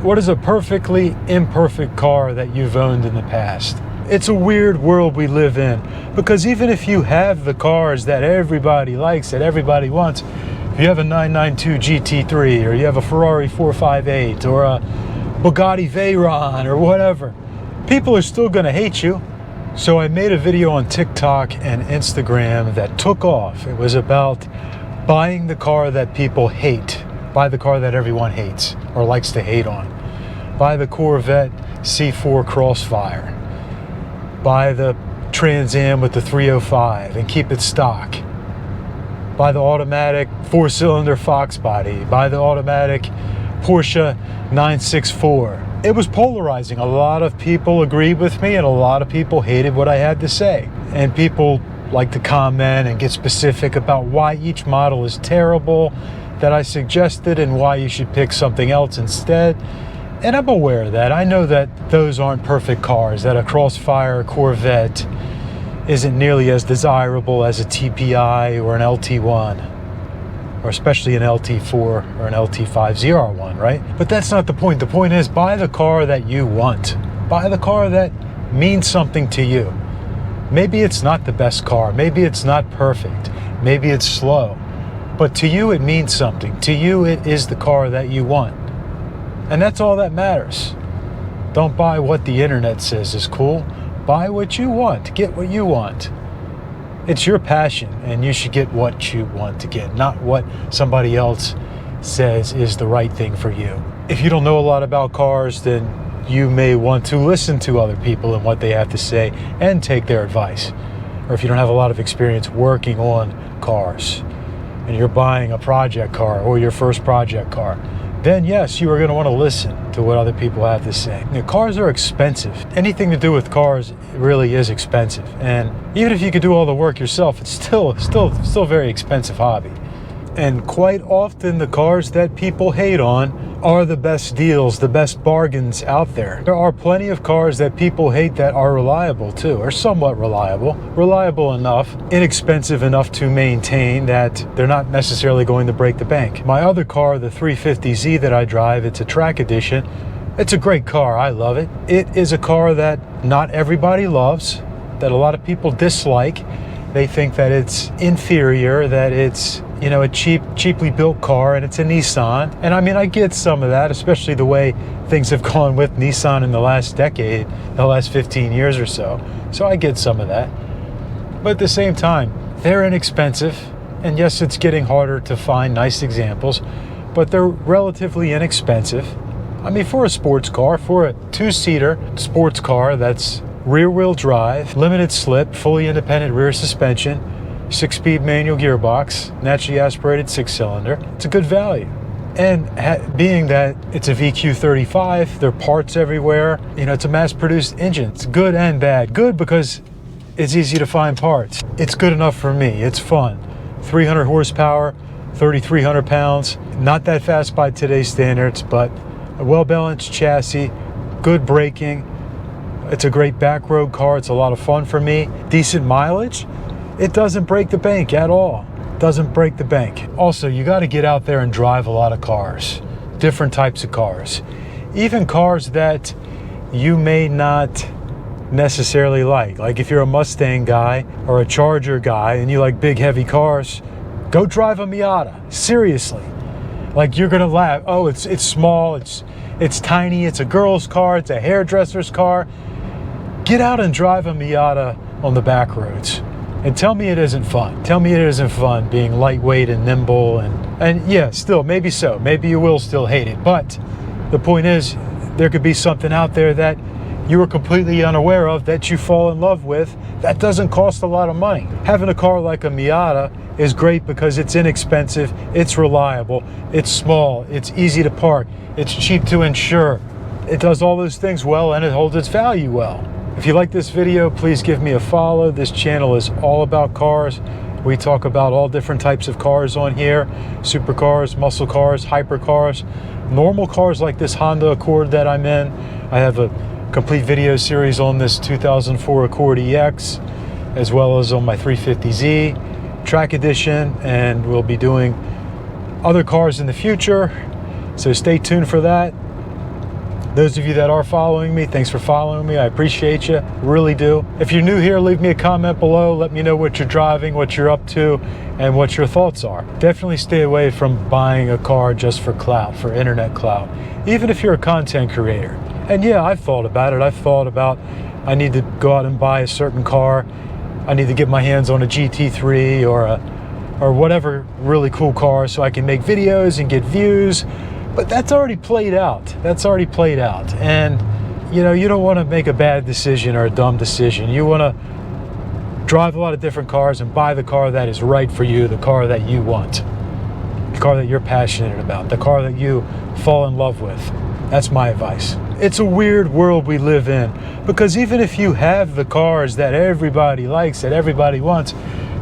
What is a perfectly imperfect car that you've owned in the past? It's a weird world we live in, because even if you have the cars that everybody likes, that everybody wants, if you have a 992 GT3, or you have a Ferrari 458, or a Bugatti Veyron, or whatever, people are still gonna hate you. So I made a video on TikTok and Instagram that took off. It was about buying the car that people hate. Buy the car that everyone hates or likes to hate on. Buy the Corvette C4 Crossfire. Buy the Trans Am with the 305 and keep it stock. Buy the automatic 4-cylinder Fox body. Buy the automatic Porsche 964. It was polarizing. A lot of people agreed with me and a lot of people hated what I had to say. And people like to comment and get specific about why each model is terrible that I suggested and why you should pick something else instead. And I'm aware of that. I know that those aren't perfect cars, that a Crossfire Corvette isn't nearly as desirable as a TPI or an LT1, or especially an LT4 or an LT5 ZR1, right? But that's not the point. The point is, buy the car that you want. Buy the car that means something to you. Maybe it's not the best car. Maybe it's not perfect. Maybe it's slow. But to you, it means something. To you, it is the car that you want. And that's all that matters. Don't buy what the internet says is cool. Buy what you want. Get what you want. It's your passion, and you should get what you want to get, not what somebody else says is the right thing for you. If you don't know a lot about cars, then you may want to listen to other people and what they have to say and take their advice. Or if you don't have a lot of experience working on cars, and you're buying a project car or your first project car, then yes, you are going to want to listen to what other people have to say. You know, cars are expensive. Anything to do with cars really is expensive. And even if you could do all the work yourself, it's still a very expensive hobby. And quite often the cars that people hate on are the best deals, the best bargains out there. There are plenty of cars that people hate that are reliable too, or somewhat reliable enough, inexpensive enough to maintain that they're not necessarily going to break the bank. My other car, the 350Z that I drive, it's a track edition. It's a great car, I love it. It is a car that not everybody loves, that a lot of people dislike. They think that it's inferior, that it's, you know, a cheaply built car, and it's a Nissan. And I mean, I get some of that, especially the way things have gone with Nissan in the last decade, the last 15 years or so. So I get some of that. But at the same time, they're inexpensive. And yes, it's getting harder to find nice examples, but they're relatively inexpensive. I mean, for a sports car, for a two-seater sports car that's rear-wheel drive, limited slip, fully independent rear suspension, 6-speed manual gearbox, naturally aspirated 6-cylinder. It's a good value. And being that it's a VQ35, there are parts everywhere. You know, it's a mass-produced engine. It's good and bad. Good because it's easy to find parts. It's good enough for me. It's fun. 300 horsepower, 3,300 pounds. Not that fast by today's standards, but a well-balanced chassis, good braking. It's a great back road car. It's a lot of fun for me. Decent mileage. It doesn't break the bank at all. Doesn't break the bank. Also, you got to get out there and drive a lot of cars, different types of cars, even cars that you may not necessarily like. Like if you're a Mustang guy or a Charger guy and you like big heavy cars, go drive a Miata. Seriously. Like, you're gonna laugh. Oh, it's small, it's tiny, it's a girl's car, it's a hairdresser's car. Get out and drive a Miata on the back roads. And tell me it isn't fun. Tell me it isn't fun being lightweight and nimble, and yeah, still, maybe so. Maybe you will still hate it. But the point is, there could be something out there that you were completely unaware of that you fall in love with that doesn't cost a lot of money. Having a car like a Miata is great because it's inexpensive, it's reliable, it's small, it's easy to park, it's cheap to insure. It does all those things well, and it holds its value well. If you like this video, please give me a follow. This channel is all about cars. We talk about all different types of cars on here. Supercars, muscle cars, hypercars, normal cars like this Honda Accord that I'm in. I have a complete video series on this 2004 Accord EX, as well as on my 350Z track edition, and we'll be doing other cars in the future, so stay tuned for that. Those of you that are following me, thanks for following me. I appreciate you, really do. If you're new here, leave me a comment below. Let me know what you're driving, what you're up to, and what your thoughts are. Definitely stay away from buying a car just for clout, for internet clout, even if you're a content creator. And yeah, I've thought about it. I've thought about, I need to go out and buy a certain car. I need to get my hands on a GT3 or whatever really cool car so I can make videos and get views. But that's already played out. That's already played out. And you know, you don't want to make a bad decision or a dumb decision. You want to drive a lot of different cars and buy the car that is right for you, the car that you want, the car that you're passionate about, the car that you fall in love with. That's my advice. It's a weird world we live in, because even if you have the cars that everybody likes, that everybody wants,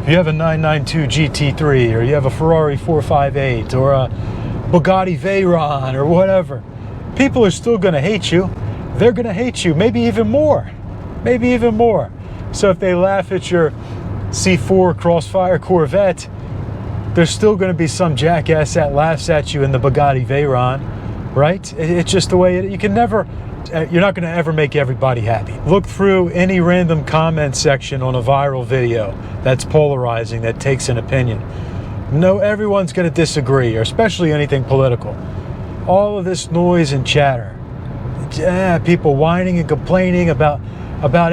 if you have a 992 GT3 or you have a Ferrari 458 or a Bugatti Veyron or whatever, people are still going to hate you. They're going to hate you, maybe even more, maybe even more. So if they laugh at your C4 Crossfire Corvette, there's still going to be some jackass that laughs at you in the Bugatti Veyron, right? It's just the way you can never, you're not going to ever make everybody happy. Look through any random comment section on a viral video that's polarizing, that takes an opinion. No, everyone's going to disagree, or especially anything political. All of this noise and chatter, people whining and complaining about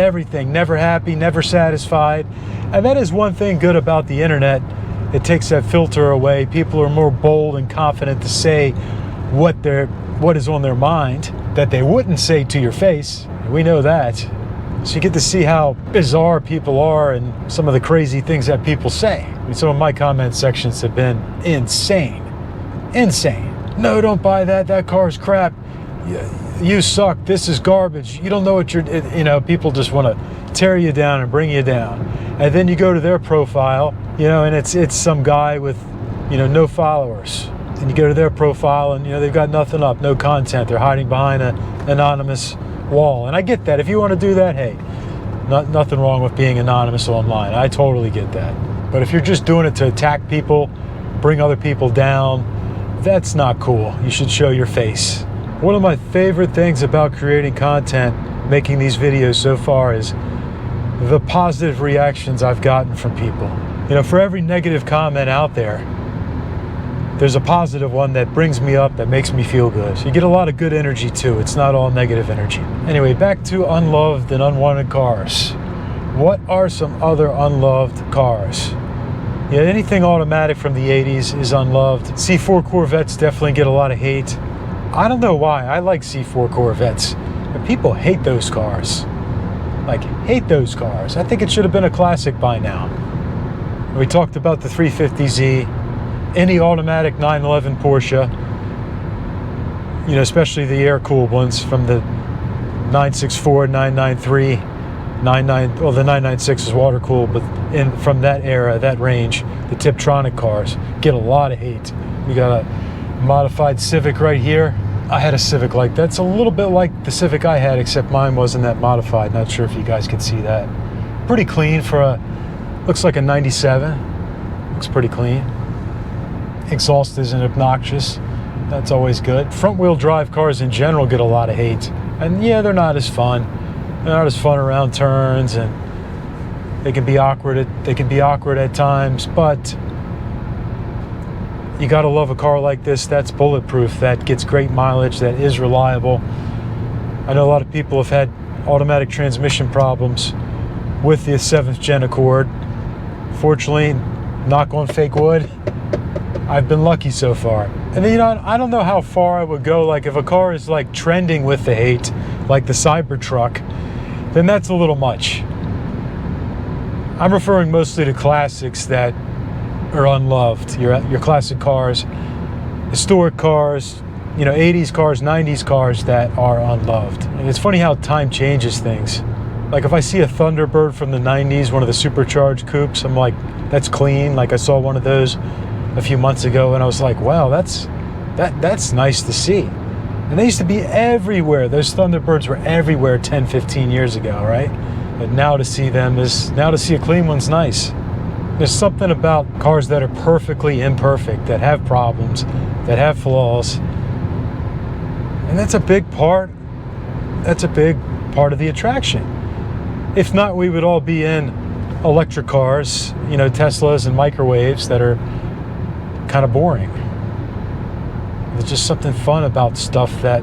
everything, never happy, never satisfied. And that is one thing good about the internet. It takes that filter away. People are more bold and confident to say what is on their mind that they wouldn't say to your face. We know that. So you get to see how bizarre people are and some of the crazy things that people say. I mean, some of my comment sections have been insane. Insane. No, don't buy that. That car's crap. You suck. This is garbage. You don't know what you're, you know, people just want to tear you down and bring you down. And then you go to their profile, you know, and it's some guy with, you know, no followers. And you go to their profile and, you know, they've got nothing up, no content. They're hiding behind an anonymous wall. And I get that. If you want to do that, hey, nothing wrong with being anonymous online. I totally get that. But if you're just doing it to attack people, bring other people down, that's not cool. You should show your face. One of my favorite things about creating content, making these videos so far, is the positive reactions I've gotten from people. You know, for every negative comment out there, there's a positive one that brings me up, that makes me feel good. So you get a lot of good energy too. It's not all negative energy. Anyway, back to unloved and unwanted cars. What are some other unloved cars? Yeah, anything automatic from the 80s is unloved. C4 Corvettes definitely get a lot of hate. I don't know why. I like C4 Corvettes, but people hate those cars. Like, hate those cars. I think it should have been a classic by now. We talked about the 350Z, any automatic 911 Porsche, you know, especially the air-cooled ones from the 964, 993, well, the 996 is water-cooled, but from that era, that range, the Tiptronic cars get a lot of hate. We got a modified Civic right here. I had a Civic like that. It's a little bit like the Civic I had, except mine wasn't that modified. Not sure if you guys can see that. Pretty clean for a, looks like a 97. Looks pretty clean. Exhaust isn't obnoxious. That's always good. Front-wheel drive cars in general get a lot of hate. And yeah, they're not as fun. They're not as fun around turns, and they can be awkward at times, but you gotta love a car like this that's bulletproof, that gets great mileage, that is reliable. I know a lot of people have had automatic transmission problems with the 7th gen Accord. Fortunately, knock on fake wood, I've been lucky so far. And then, you know, I don't know how far I would go. Like, if a car is like trending with the hate, like the Cybertruck, then that's a little much. I'm referring mostly to classics that are unloved. Your classic cars, historic cars, you know, 80s cars, 90s cars that are unloved. And it's funny how time changes things. Like, if I see a Thunderbird from the 90s, one of the supercharged coupes, I'm like, that's clean. Like, I saw one of those a few months ago and I was like, wow, that's nice to see. And they used to be everywhere. Those Thunderbirds were everywhere 10, 15 years ago, right? But now to see a clean one's nice. There's something about cars that are perfectly imperfect, that have problems, that have flaws. And that's a big part That's a big part of the attraction. If not, we would all be in electric cars, you know, Teslas and microwaves that are kind of boring. There's just something fun about stuff that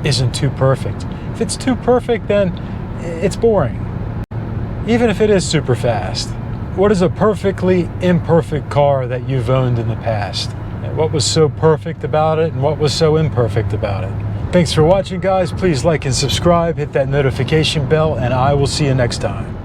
isn't too perfect. If it's too perfect, then it's boring. Even if it is super fast. What is a perfectly imperfect car that you've owned in the past? What was so perfect about it and what was so imperfect about it? Thanks for watching, guys. Please like and subscribe, hit that notification bell, and I will see you next time.